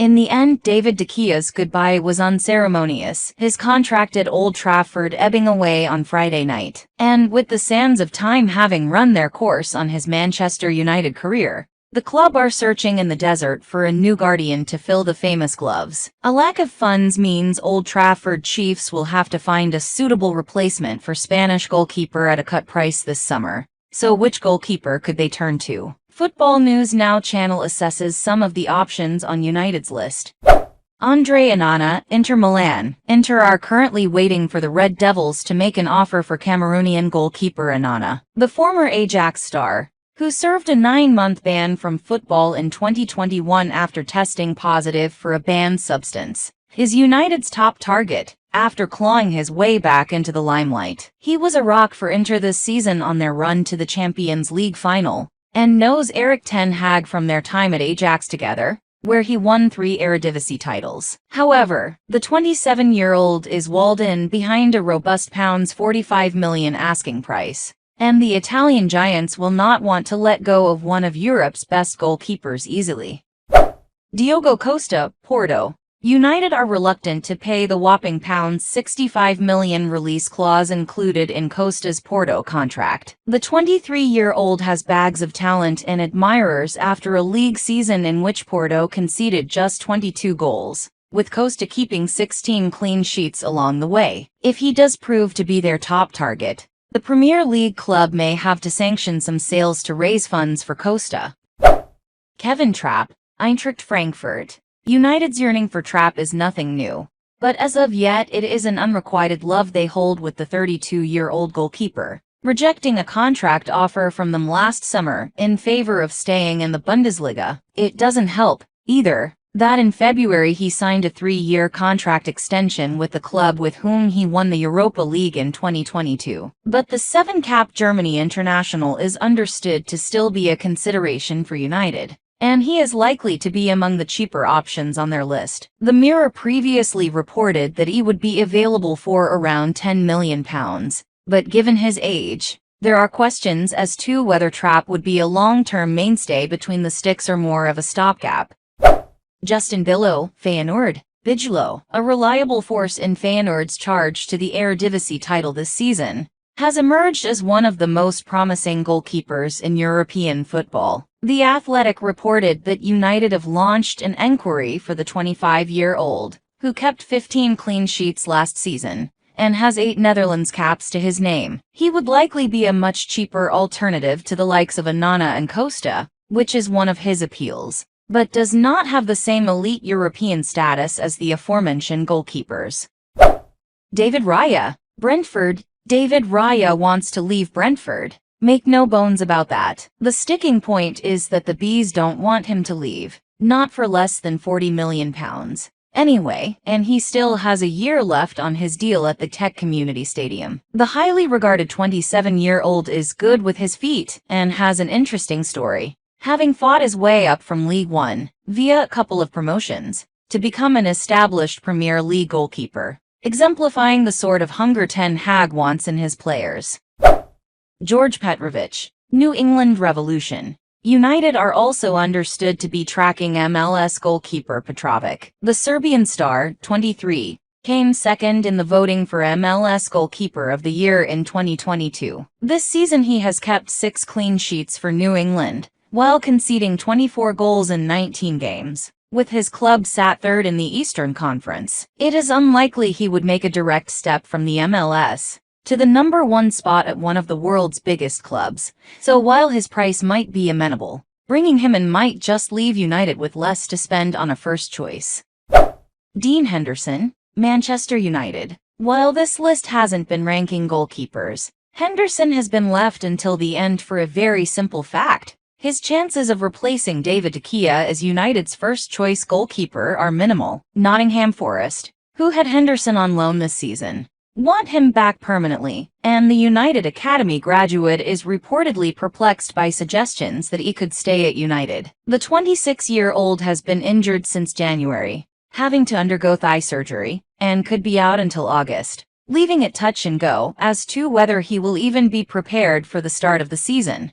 In the end, David de Gea's goodbye was unceremonious, his contract at Old Trafford ebbing away on Friday night. And with the sands of time having run their course on his Manchester United career, the club are searching in the desert for a new guardian to fill the famous gloves. A lack of funds means Old Trafford Chiefs will have to find a suitable replacement for Spanish goalkeeper at a cut price this summer. So which goalkeeper could they turn to? Football News Now channel assesses some of the options on United's list. Andre Onana, Inter Milan. Inter are currently waiting for the Red Devils to make an offer for Cameroonian goalkeeper Onana. The former Ajax star, who served a 9-month ban from football in 2021 after testing positive for a banned substance, is United's top target, after clawing his way back into the limelight. He was a rock for Inter this season on their run to the Champions League final, and knows Erik ten Hag from their time at Ajax together, where he won 3 Eredivisie titles. However, the 27-year-old is walled in behind a robust £45 million asking price, and the Italian giants will not want to let go of one of Europe's best goalkeepers easily. Diogo Costa, Porto. United are reluctant to pay the whopping £65 million release clause included in Costa's Porto contract. The 23-year-old has bags of talent and admirers after a league season in which Porto conceded just 22 goals, with Costa keeping 16 clean sheets along the way. If he does prove to be their top target, the Premier League club may have to sanction some sales to raise funds for Costa. Kevin Trapp, Eintracht Frankfurt. United's yearning for Trapp is nothing new, but as of yet it is an unrequited love they hold with the 32-year-old goalkeeper, rejecting a contract offer from them last summer in favor of staying in the Bundesliga. It doesn't help, either, that in February he signed a 3-year contract extension with the club with whom he won the Europa League in 2022. But the 7-cap Germany international is understood to still be a consideration for United, and he is likely to be among the cheaper options on their list. The Mirror previously reported that he would be available for around £10 million, but given his age, there are questions as to whether Trapp would be a long-term mainstay between the sticks or more of a stopgap. Justin Bijlow, Feyenoord. Bijlow, a reliable force in Feyenoord's charge to the Eredivisie title this season, has emerged as one of the most promising goalkeepers in European football. The Athletic reported that United have launched an enquiry for the 25-year-old, who kept 15 clean sheets last season, and has 8 Netherlands caps to his name. He would likely be a much cheaper alternative to the likes of Onana and Costa, which is one of his appeals, but does not have the same elite European status as the aforementioned goalkeepers. David Raya, Brentford. David Raya wants to leave Brentford. Make no bones about that. The sticking point is that the Bees don't want him to leave, not for less than £40 million. Anyway, and he still has a year left on his deal at the Tech Community Stadium. The highly regarded 27-year-old is good with his feet and has an interesting story, having fought his way up from League One, via a couple of promotions, to become an established Premier League goalkeeper, exemplifying the sort of hunger ten Hag wants in his players. George Petrovic, New England Revolution. United are also understood to be tracking MLS goalkeeper Petrovic. The Serbian star, 23, came second in the voting for MLS Goalkeeper of the Year in 2022. This season he has kept 6 clean sheets for New England, while conceding 24 goals in 19 games. With his club sat third in the Eastern Conference, it is unlikely he would make a direct step from the MLS to the number 1 spot at one of the world's biggest clubs, so while his price might be amenable, bringing him in might just leave United with less to spend on a first choice. Dean Henderson, Manchester United. While this list hasn't been ranking goalkeepers, Henderson has been left until the end for a very simple fact. His chances of replacing David de Gea as United's first-choice goalkeeper are minimal. Nottingham Forest, who had Henderson on loan this season, want him back permanently, and the United Academy graduate is reportedly perplexed by suggestions that he could stay at United. The 26-year-old has been injured since January, having to undergo thigh surgery, and could be out until August, leaving it touch and go as to whether he will even be prepared for the start of the season.